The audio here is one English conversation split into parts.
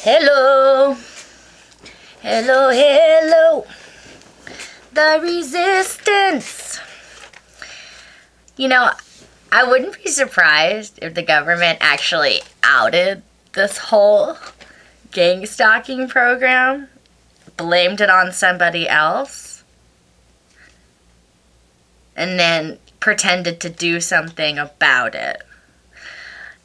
Hello, hello, hello, the resistance. You know, I wouldn't be surprised if the government actually outed this whole gang stalking program, blamed it on somebody else, and then pretended to do something about it.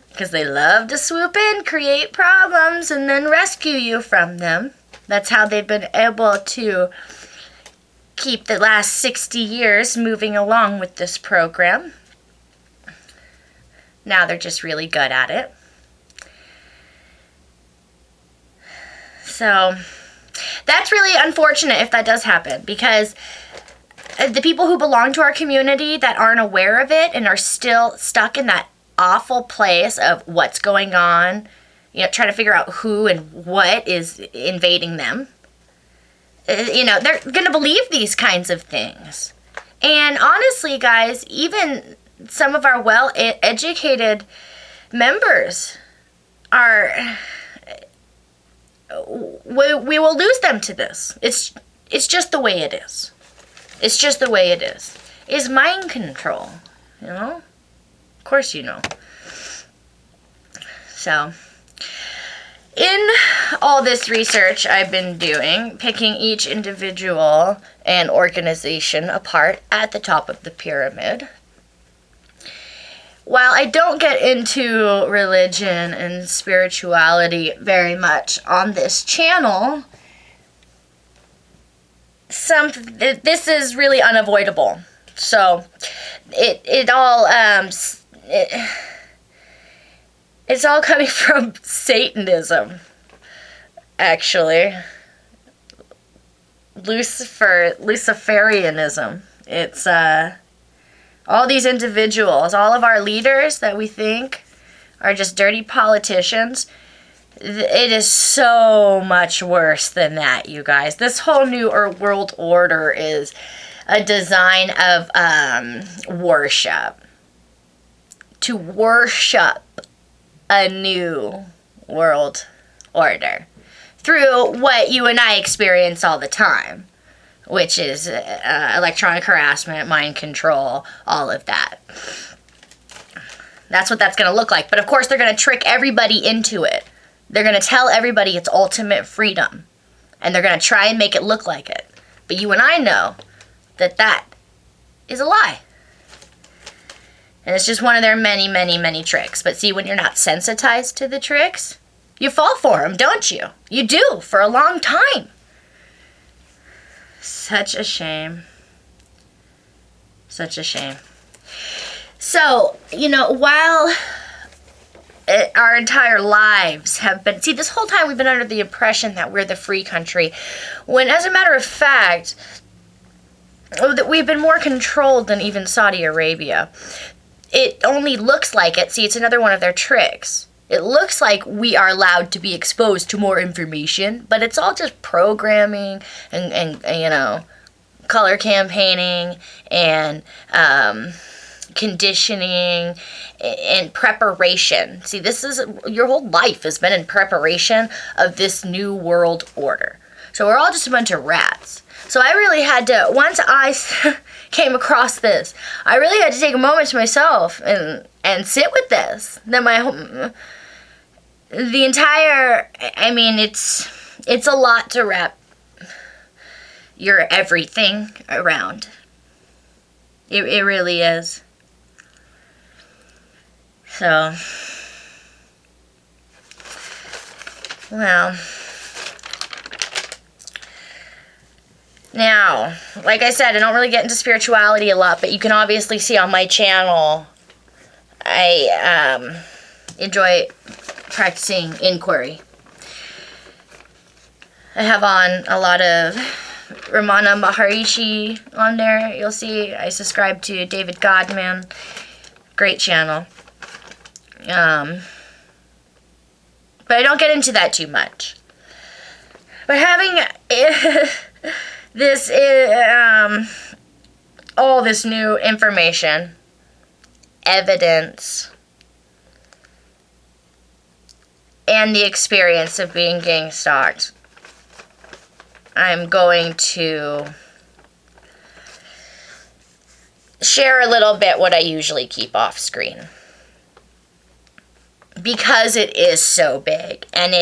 Because they love to swoop in, create problems, and then rescue you from them. That's how they've been able to keep the last 60 years moving along with this program. Now they're just really good at it. So that's really unfortunate if that does happen, because the people who belong to our community that aren't aware of it and are still stuck in that awful place of what's going on, trying to figure out who and what is invading them, they're going to believe these kinds of things. And honestly, guys, even some of our well-educated members we will lose them to this. It's just the way it is. It's just the way it is. It's mind control, Of course you know. So, in all this research I've been doing, picking each individual and organization apart at the top of the pyramid, while I don't get into religion and spirituality very much on this channel, this is really unavoidable. So, it's all coming from Satanism, actually. Luciferianism. It's all these individuals, all of our leaders that we think are just dirty politicians. It is so much worse than that, you guys. This whole new world order is a design of worship. To worship a new world order through what you and I experience all the time, which is electronic harassment, mind control, all of that. That's what that's going to look like. But of course, they're going to trick everybody into it. They're going to tell everybody it's ultimate freedom. And they're going to try and make it look like it. But you and I know that is a lie. And it's just one of their many, many, many tricks. But see, when you're not sensitized to the tricks, you fall for them, don't you? You do, for a long time. Such a shame. Such a shame. So, while our entire lives have been... See, this whole time we've been under the impression that we're the free country, when, as a matter of fact, that we've been more controlled than even Saudi Arabia. It only looks like it. See, it's another one of their tricks. It looks like we are allowed to be exposed to more information, but it's all just programming and color campaigning and conditioning and preparation. See, your whole life has been in preparation of this new world order. So we're all just a bunch of rats. So I really had to, once I came across this, I really had to take a moment to myself and sit with this. Then it's a lot to wrap your everything around. It really is. So, well, now, like I said, I don't really get into spirituality a lot, but you can obviously see on my channel, I enjoy practicing inquiry. I have on a lot of Ramana Maharishi on there. You'll see I subscribe to David Godman. Great channel. But I don't get into that too much. But having this all this new information, evidence, and and the experience of being gang stalked, I'm going to share a little bit what I usually keep off screen. Because it is so big, and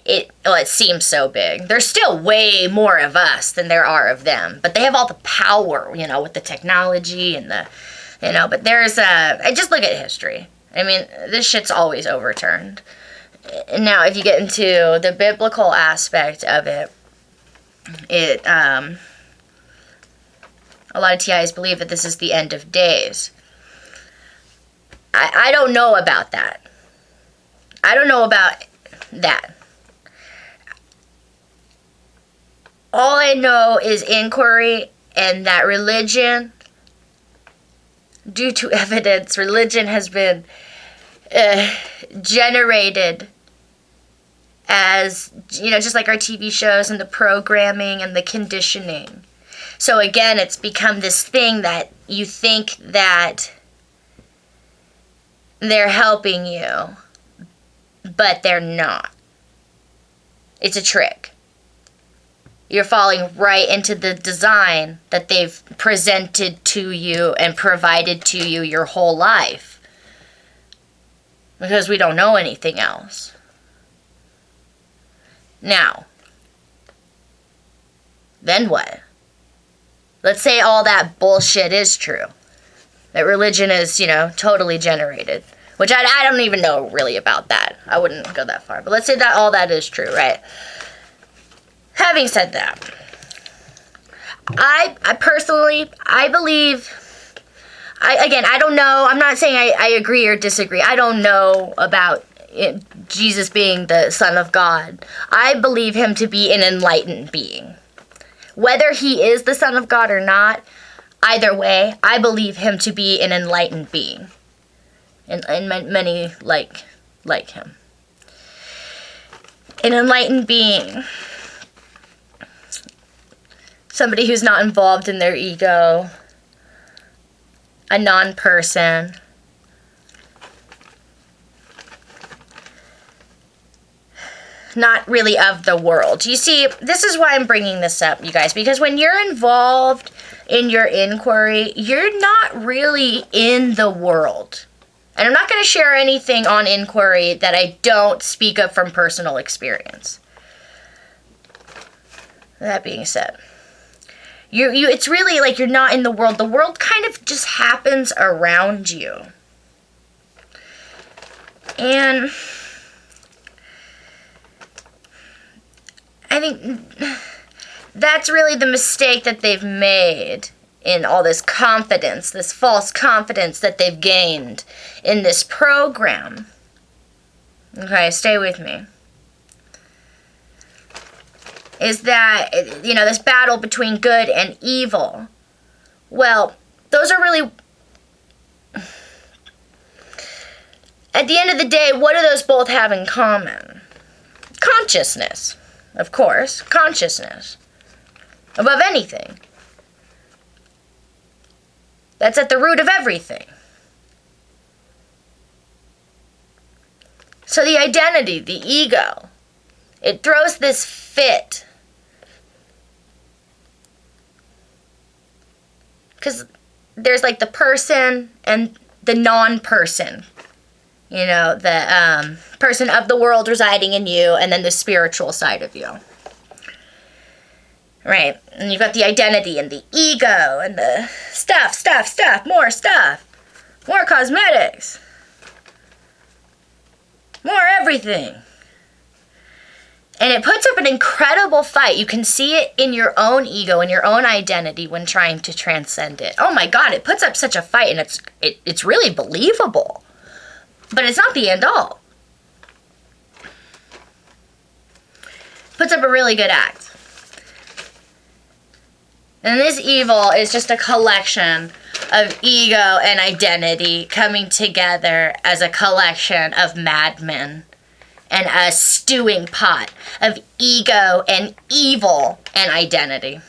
it seems so big. There's still way more of us than there are of them, but they have all the power, with the technology and the, but there's just look at history. I mean, this shit's always overturned. Now, if you get into the biblical aspect of it, a lot of TIs believe that this is the end of days. I don't know about that. I don't know about that. All I know is inquiry, and that religion, due to evidence, religion has been generated as, just like our TV shows and the programming and the conditioning. So again, it's become this thing that you think that they're helping you, but they're not. It's a trick. You're falling right into the design that they've presented to you and provided to you your whole life. Because we don't know anything else. Now, then what? Let's say all that bullshit is true. That religion is, totally generated. Which I don't even know really about that. I wouldn't go that far. But let's say that all that is true, right? Having said that, I personally, I believe, I don't know. I'm not saying I agree or disagree. I don't know about Jesus being the Son of God. I believe him to be an enlightened being. Whether he is the Son of God or not, either way, I believe him to be an enlightened being. And many like him. An enlightened being. Somebody who's not involved in their ego. A non-person. Not really of the world. You see, this is why I'm bringing this up, you guys, because when you're involved in your inquiry, you're not really in the world. And I'm not going to share anything on inquiry that I don't speak of from personal experience. That being said, it's really like you're not in the world. The world kind of just happens around you. And I think that's really the mistake that they've made in all this confidence, this false confidence that they've gained in this program. Okay, stay with me. Is that, this battle between good and evil. Well, those are really, at the end of the day, what do those both have in common? Consciousness, of course, consciousness. Above anything. That's at the root of everything. So the identity, the ego, it throws this fit. Because there's like the person and the non-person. The person of the world residing in you, and then the spiritual side of you. Right, and you've got the identity and the ego and the stuff, more cosmetics, more everything. And it puts up an incredible fight. You can see it in your own ego and your own identity when trying to transcend it. Oh my God, it puts up such a fight, and it's really believable. But it's not the end all. Puts up a really good act. And this evil is just a collection of ego and identity coming together as a collection of madmen and a stewing pot of ego and evil and identity.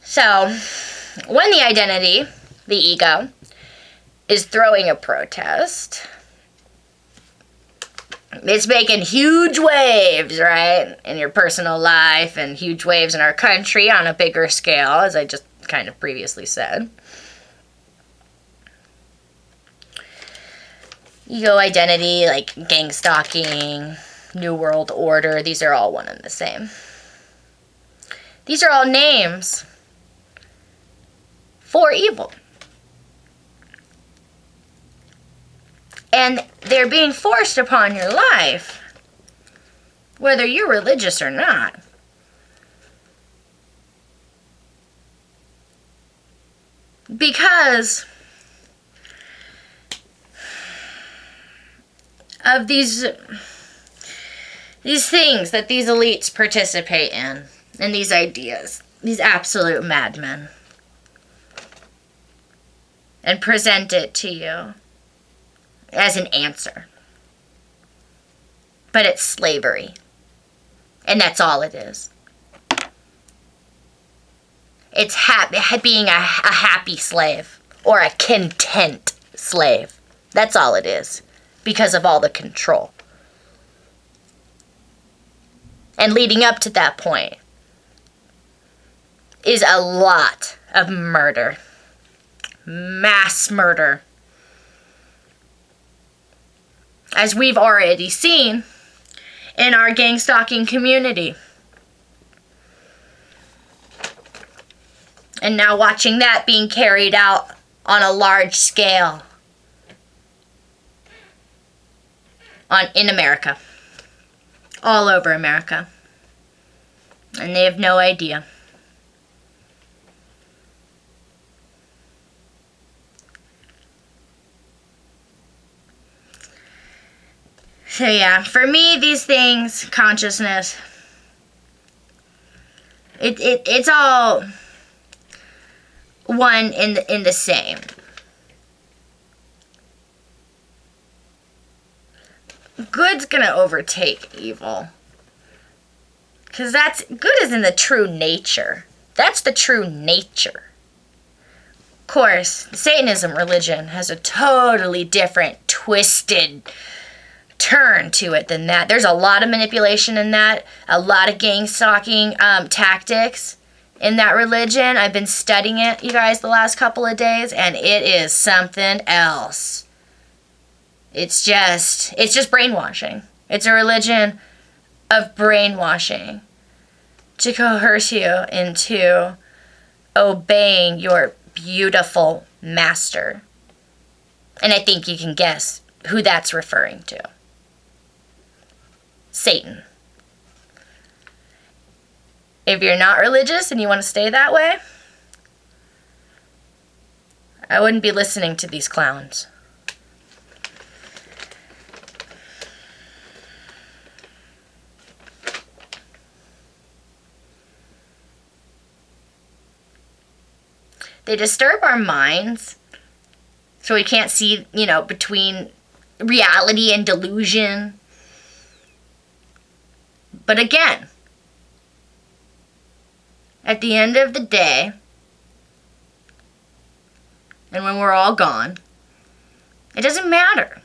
So, when the identity, the ego, is throwing a protest. It's making huge waves, right, in your personal life and huge waves in our country on a bigger scale, as I just kind of previously said. Ego identity, like gang stalking, New World Order, these are all one and the same. These are all names for evil. And they're being forced upon your life, whether you're religious or not. Because of these things that these elites participate in, and these ideas, these absolute madmen, and present it to you as an answer. But it's slavery. And that's all it is. It's being a happy slave. Or a content slave. That's all it is. Because of all the control. And leading up to that point is a lot of murder. Mass murder. As we've already seen in our gang stalking community. And now watching that being carried out on a large scale in America. All over America. And they have no idea. So yeah, for me, these things, consciousness, it's all one in the same. Good's gonna overtake evil. Because good is in the true nature. That's the true nature. Of course, Satanism religion has a totally different, twisted turn to it than that. There's a lot of manipulation in that, a lot of gang stalking tactics in that religion. I've been studying it, you guys, the last couple of days, and it is something else. It's just brainwashing. It's a religion of brainwashing to coerce you into obeying your beautiful master. And I think you can guess who that's referring to. Satan. If you're not religious and you want to stay that way, I wouldn't be listening to these clowns. They disturb our minds so we can't see, between reality and delusion. But again, at the end of the day, and when we're all gone, it doesn't matter.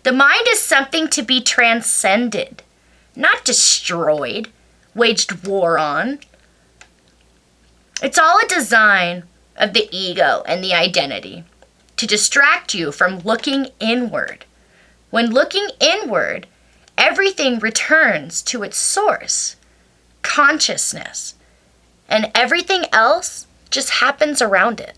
The mind is something to be transcended, not destroyed, waged war on. It's all a design of the ego and the identity to distract you from looking inward. When looking inward, everything returns to its source, consciousness, and everything else just happens around it.